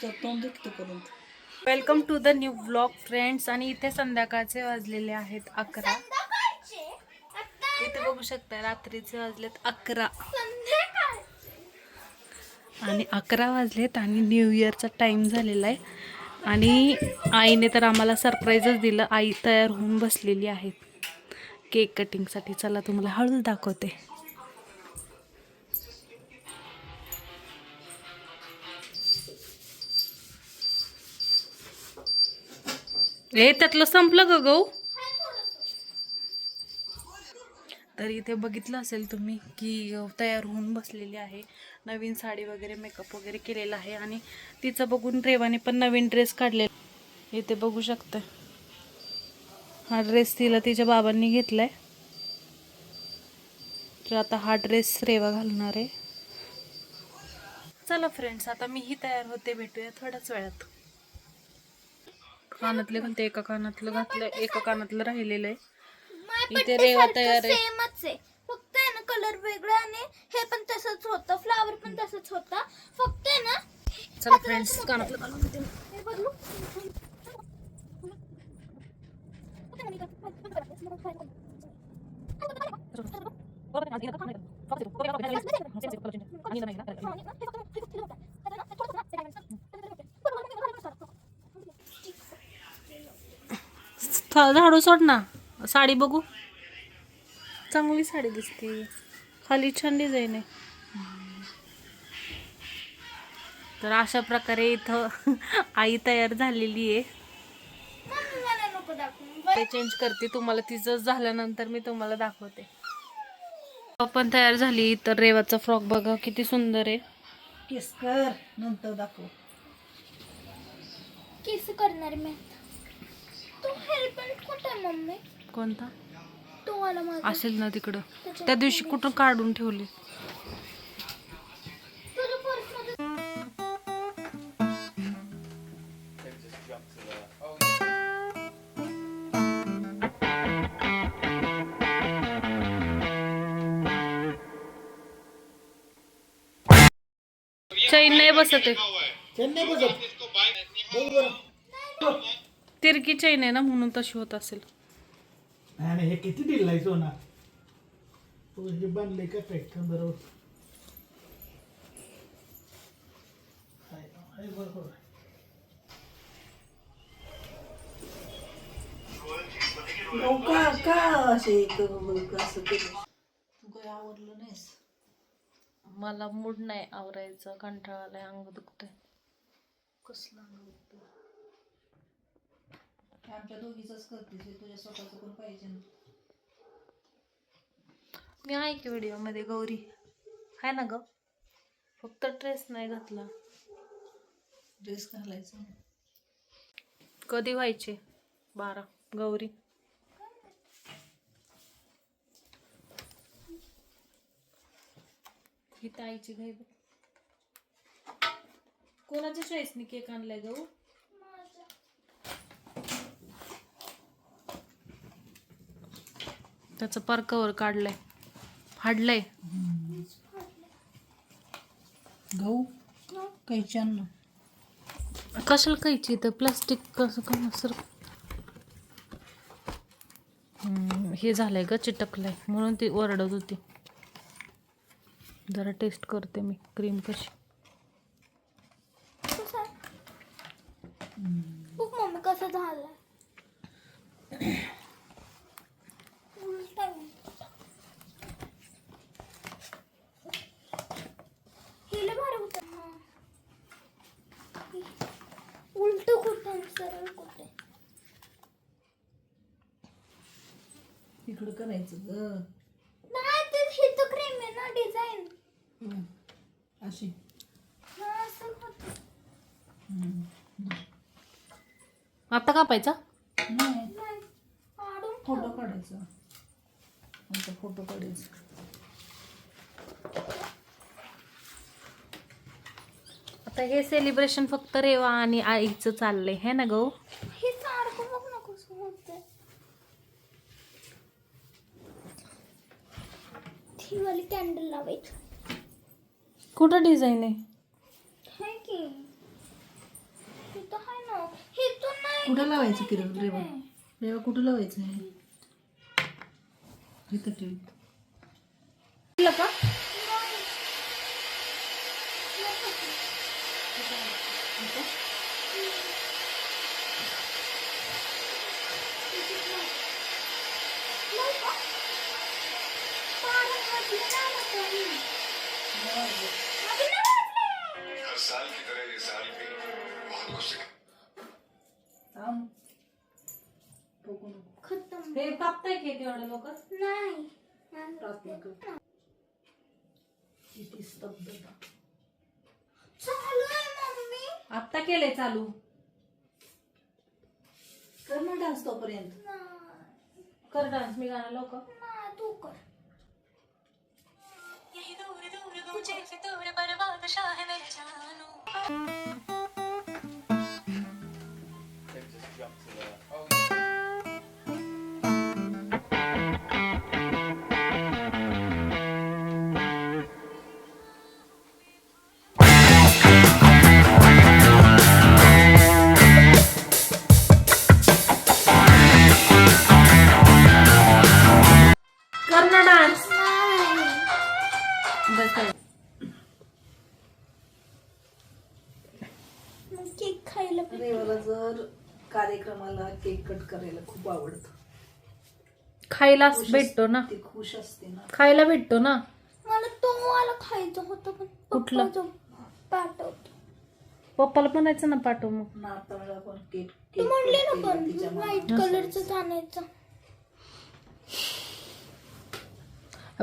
Welcome to the new blog friends. आणि इथे संध्याकाळचे वाजलेले आहेत 11. इथे बघू शकता रात्रीचे वाजलेत 11 आणि 11 वाजलेत आणि न्यू इयरचा टाइम झालेला आहे. आणि आईने तर आम्हाला सरप्राईजच दिलं. आई तयार होऊन बसलेली आहे केक कटिंगसाठी. चला तुम्हाला हळूच दाखवते. हे त्यातलं संपलं ग गहू. तर इथे बघितलं असेल तुम्ही की तयार होऊन बसलेली आहे. नवीन साडी वगैरे मेकअप वगैरे केलेला आहे. आणि तिचं बघून रेवाने पण नवीन ड्रेस काढलेला. इथे बघू शकता हा ड्रेस तिला तिच्या बाबांनी घेतलाय. तर आता हा ड्रेस रेवा घालणार आहे. चला फ्रेंड्स, आता मीही तयार होते. भेटूया थोड्याच वेळात. कानातले घालते. एका कानातलं घातलं, एका कानातलं राहिलेलं आहे. इथे रेवा तयार आहे. सेमच आहे, फक्त आहे ना कलर वेगळा आणि हे पण तसंच होतं, फ्लावर पण तसंच होता. फक्त आहे ना. चला फ्रेंड्स, कानातलं घालून देते. हे बघू. झाडू सोड ना. साडी बघू. चांगली साडी दिसते. खाली छान डिझाईन आहे. तर अशा प्रकारे इथं आई तयार झालेली आहे. ते चेंज करते. तुम्हाला तिचं झाल्यानंतर मी तुम्हाला दाखवते. पण तयार झाली. तर रेवाचा फ्रॉक बघा किती सुंदर आहे. किस कर नंतर दाखव. किस करणार मी. तू हेल्मेट कुठे मम्मी? कोणता तो वाला माझा असेल ना तिकडं. त्या दिवशी कुठं काढून ठेवले. तुझ्या पर्समध्ये. चैन नाही बसत आहे. चेन्नई बघ. तिरकी चैन आहे ना, म्हणून तशी होत असेल. आणि हे किती दिलायचो ना. हे बांधले का पॅक बरोबर. बरोबर. का असे असं केलं. तू काही आवडलं नाहीस. मला मूड नाही आवरायचं. कंटाळा आलाय. अंग दुखतंय. कसलं अंग दुखतं. आमच्या दोघीच करतेस. तुझ्या स्वतःच पण पाहिजे ना. मी आहे की व्हिडिओ मध्ये गौरी आहे ना ग. फक्त ड्रेस नाही घातला. ड्रेस घालायचा. कधी व्हायचे 12 गौरी. ही ताईची घाई बघ. कोणाच्या चॉईसने केक आणलाय गहू. त्याचं पार कवर काढलंय. फाडलंय. गहू कैची आण. कशाला कैची. तर प्लास्टिक कसं का सर. हे झालंय ग, चिटकलंय म्हणून ती ओरडत होती. जरा टेस्ट करते मी क्रीम कशी. बघ मम्मी कसं झालं. हिला भारी होतं. उलट कुठे सरळ कुठे. इकडं करायचं ग. नाही ते ही तर क्रीम आहे ना डिझाईन. अशी असं होतं. आता कापायचा. नाही. नाही काढून फोटो काढायचा. आता फोटो काढायचा. आता हे सेलिब्रेशन फक्त रेवा आणि आईचं चाललंय है ना गहू. हे सारखं बघ ना कसं होतंय. ही वाली कॅन्डल लावायची. कुठं डिझाईन आहे. है की कुठं लावायचं किरण रेवा? रेवा कुठं लावायचं आहे? इथं ठेव. का हर साल की तरह ये साल भी बहुत कुछ सिखा। खतम हे कापताय की तेवढं लोक नाही किती स्तब्धता. चालू आहे मम्मी. आत्ता केलंय चालू. कर ना डान्स तोपर्यंत. कर डान्स. मी गाणं लावू का? नाही तू कर. कर ना डान्स. मग केक खायला रेवाला जर कार्यक्रमाला केक कट करायला खूप आवडतं. खायला भेटतो ना. ती खुश असते ना. खायला भेटतो ना. मला तो वाला खायचं होतं पण कुठलं? पप्पा जो पाठवतो. पप्पाला म्हणायचं ना पाठव मग. नाताळला आपण केक तू म्हणले ना केला पण तिच्या व्हाईट कलरचं आणायचं.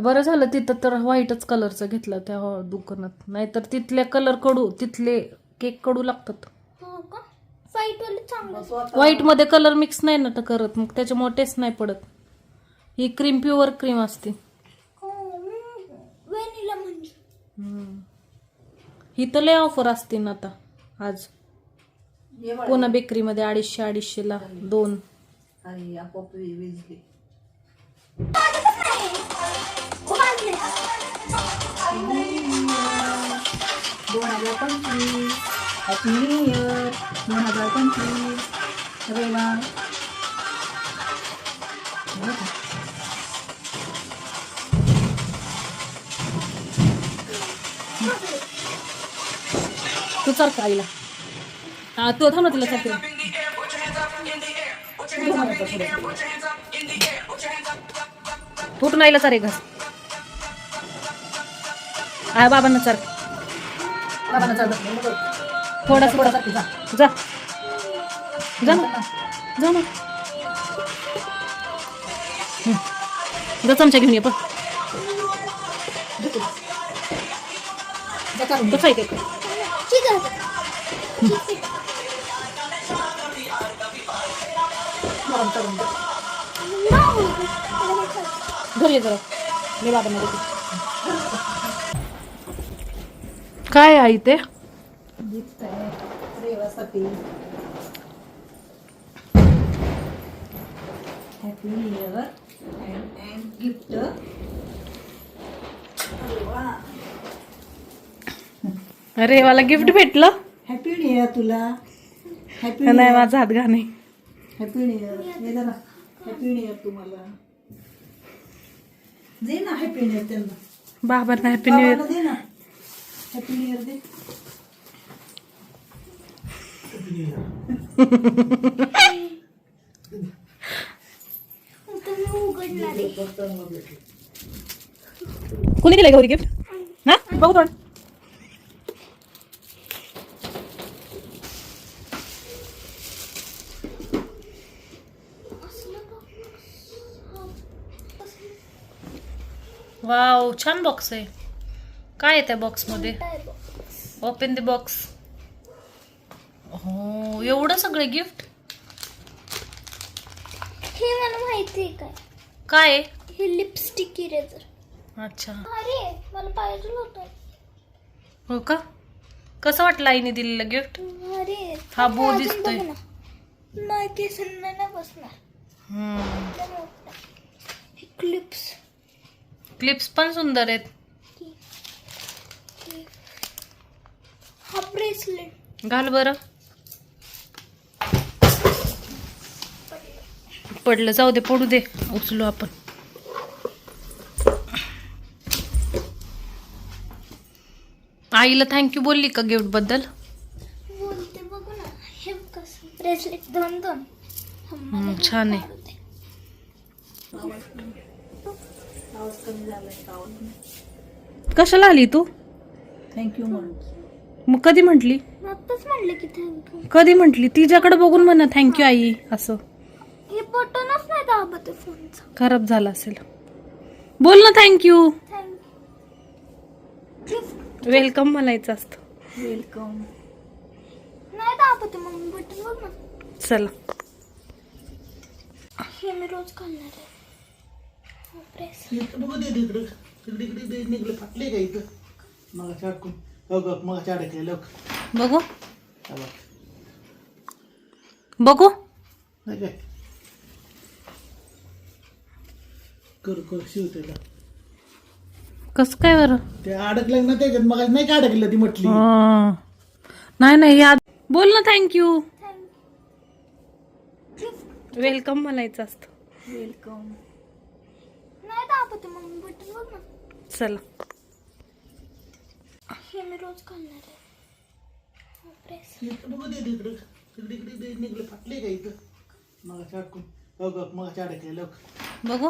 बरं झालं तिथं तर व्हाईटच कलरचा घेतला त्या दुकानात. नाहीतर तिथले केक कडू लागतात. हो का? व्हाईट वाले चांगलं. स्वतः व्हाईट मध्ये कलर मिक्स नाही ना तर करत, मग त्याच्यामुळे टेस्ट नाही पडत. ही क्रीम प्युअर क्रीम असते. हो व्हॅनिला म्हणजे. ही तर लय ऑफर असते ना आता आज. ये बाळा. पुन्हा बेकरीमध्ये 250-250ला 2. आणि आपोआप विजली. Happy new year 2025. रेवा तू चल का आईला. हा तू थांब ना तिला चल. फुटून आईला चारे घास. आ बाबांना चार. थोडासा जा जा ना. जा ना. जा चमचा घेऊन ये पण. कसं आहे केक? ठीक आहे. घरी ये जरा. मी बाबांना देते. काय आई ते? गिफ्ट आहे रेवासाठी. Happy new year and gift. अरे मला गिफ्ट भेटलं. हॅपी न्यू इयर तुला. हॅपी नाही माझा हात घाणे. Happy new year. ये जरा. हॅपी न्यू इयर तुम्हाला. दे ना हॅपी न्यू इयर त्यांना. बाबांना हॅपी न्यू इयर. बाबांना दे ना हॅपी न्यू इयर दे. तुम्ही उघडणार आहे. कोणी दिलंय गौरी गिफ्ट? हा बघू थोडं. वाव छान बॉक्स आहे. काय आहे त्या बॉक्स मध्ये? काय बघ. Open the box. हो एवढं सगळे गिफ्ट. हे मला माहिती आहे काय. काय आहे? हे लिपस्टिक इरेझर. अच्छा अरे मला पाहिजे होतं. हो का? कसं वाटलं आईने दिलेलं गिफ्ट? अरे हा बो अजून दिसतोय. बघ ना. नाही केसांना नाही बसणार. हे क्लिप्स. क्लिप्स पण सुंदर आहेत. हा ब्रेसलेट. घाल बरं. पडलं, जाऊ दे, पडू दे, उचलू आपण. आईला थँक्यू बोलली का गिफ्ट बद्दल? बोलते बघू ना, हे कसं ब्रेसलेट 2 छान आहे. आवाज कमी झालाय आवाज. कशाला आली तू? थँक्यू म्हणून. मग कधी म्हंटली? आत्ताच म्हणलं की थँक्यू. कधी म्हंटली? तिच्याकडे बघून म्हणा थँक्यू आई असं. हे बटनच नाही दाबत आहे फोनचं. खराब झाला असेल. बोल ना थँक्यू. थँक्यू. वेलकम म्हणायचं असतं. वेलकम. नाही दाबत आहे मम्मी बटन, बघ ना. चला. हे मी रोज घालणार आहे. इकडं बघू दे, तिकडं तिकडे इकडे दे, निघलं फाटले का इथं मग अडकून. हो ग मग अडकले लोक. बघू बघू. नाही काय करू करू शिव त्याला. कस काय बरं? ते अडकलं ना त्याच्यात, मग नाही का अडकलं ती म्हटली. नाही नाही याद. बोल ना थँक्यू. वेलकम म्हणायचं असतं. वेलकम. नाही दाबत आहे मम्मी बटन, बघ ना. चला. हे मी रोज घालणार आहे. इकडं बघू दे, तिकडं तिकडे इकडे दे, निघलं फाटले का इथं मग अडकून. हो ग मग अडकले लोक. बघू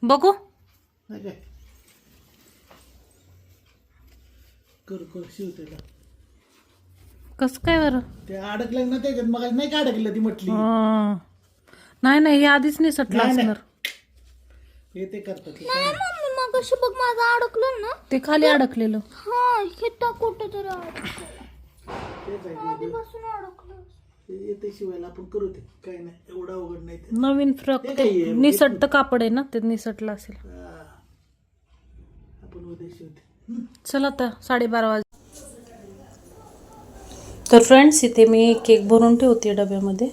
बघू. नाही काय करू करू शिव त्याला. कस काय बरं? ते अडकलं ना त्याच्यात, मग नाही का अडकलं ती म्हटली. नाही नाही हे आधीच नाही सटलं नाही, नाही. असणार. हे ते करतात ते. नाही मम्मी, मग अशी बघ माझं अडकलं ना. ते खाली अडकलेलं. हा हे कुठं तरी अडकलं. तेच आहे ते. आधीपासून अडकलं. ते येते शिवायला आपण करू ते, काय नाही एवढं अवघड नाही ते. नवीन फ्रॉक ते ते काय आहे? निसटत कापड आहे ना, ते निसटलं असेल. आपण उद्या शिवते. चला आता 12:30 वाजले. तर फ्रेंड्स इथे मी केक भरून ठेवते डब्यामध्ये.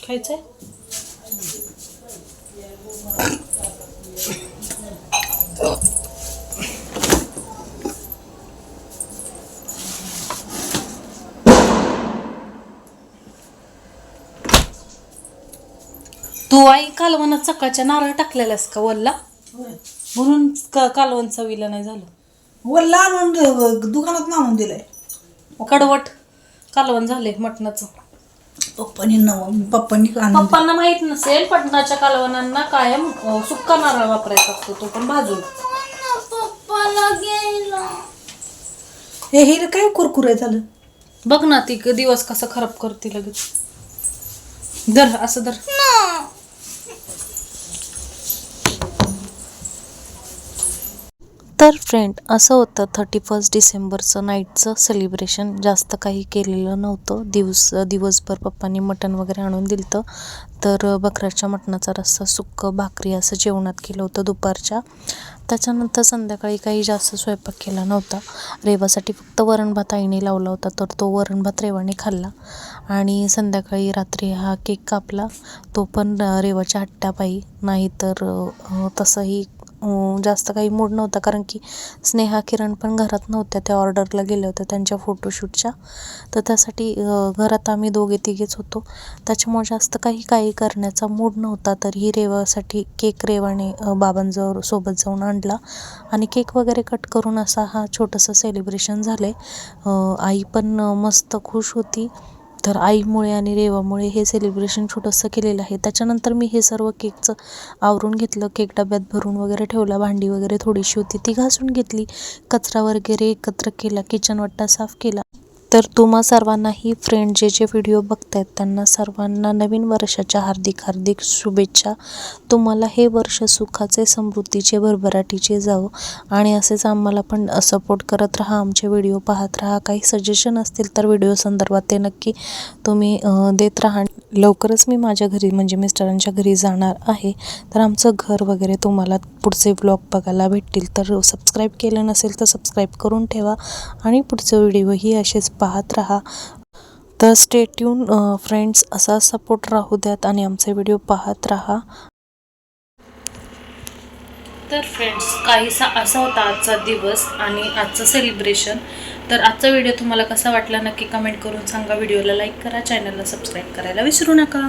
खायचंय? तू आई कालवणात सकाळच्या नारळ टाकलेलास का वल्ला? म्हणून कालवण चवीला नाही झालं. वल्ला आणून दुकानात आणून दिलंय. कडवट कालवण झाले मटणाचं. पप्पांनी पप्पांना माहित नसेल, मटणाच्या कालवणांना कायम सुक्का नारळ वापरायचा असतो, तो पण भाजून. पप्पाला गेला. हे काय कुरकुरे झालं. बघ ना ती दिवस कसा खराब करते लगेच. धर असं धर. तर फ्रेंड असं होतं 31 डिसेंबरचं नाईटचं सेलिब्रेशन. जास्त काही केलेलं नव्हतं. दिवसभर पप्पांनी मटण वगैरे आणून दिलं. तर बकऱ्याच्या मटणाचा रस्सा, सुक्कं, भाकरी असं जेवणात केलं होतं दुपारच्या. त्याच्यानंतर संध्याकाळी काही जास्त स्वयंपाक केला नव्हता. रेवासाठी फक्त वरण भात आईने लावला होता, तर तो वरण भात रेवाने खाल्ला. आणि संध्याकाळी रात्री हा केक कापला, तो पण रेवाच्या हट्टापायी. नाहीतर तसंही जास्त काही मूड नव्हता, कारण की स्नेहा किरण पण घरात नव्हत्या, त्या ऑर्डरला गेल्या होत्या त्यांच्या फोटोशूटच्या. तर त्यासाठी घरात आम्ही दोघे तिघेच होतो, त्याच्यामुळे जास्त काही करण्याचा मूड नव्हता. तर ही रेवासाठी केक रेवाने बाबांजवळ सोबत जाऊन आणला आणि केक वगैरे कट करून असा हा छोटंसं सेलिब्रेशन झालं. आई पण मस्त खुश होती. तर आईमुळे आणि रेवामुळे हे सेलिब्रेशन छोटंसं केलेलं आहे. त्याच्यानंतर मी हे सर्व केकचं आवरून घेतलं, केक डब्यात भरून वगैरे ठेवला, भांडी वगैरे थोडीशी होती ती घासून घेतली, कचरा वगैरे एकत्र केला, किचन वट्टा साफ केला. तर तुम्हा सर्वांनाही फ्रेंड जे व्हिडिओ बघतायत त्यांना सर्वांना नवीन वर्षाच्या हार्दिक हार्दिक शुभेच्छा. तुम्हाला हे वर्ष सुखाचे, समृद्धीचे, भरभराटीचे जावो आणि असेच आम्हाला पण सपोर्ट करत राहा, आमचे व्हिडिओ पाहत राहा. काही सजेशन असतील तर व्हिडिओ संदर्भात ते नक्की तुम्ही देत राहा. लवकरच मी माझ्या घरी म्हणजे मिस्टरांच्या घरी जाणार आहे, तर आमचं घर वगैरे तुम्हाला पुढचे व्लॉग बघायला भेटतील. तर सबस्क्राईब केलं नसेल तर सबस्क्राईब करून ठेवा आणि पुढचे व्हिडिओही असेच पाहत राहा. तर स्टे ट्यून फ्रेंड्स, असा सपोर्ट राहू द्यात आणि आमचे व्हिडिओ पाहत राहा. तर फ्रेंड्स, काहीसा असा होता आजचा दिवस आणि आजचं सेलिब्रेशन. तर आजचा व्हिडिओ तुम्हाला कसा वाटला नक्की कमेंट करून सांगा. व्हिडिओला लाईक करा, चॅनलला सबस्क्राईब करायला विसरू नका.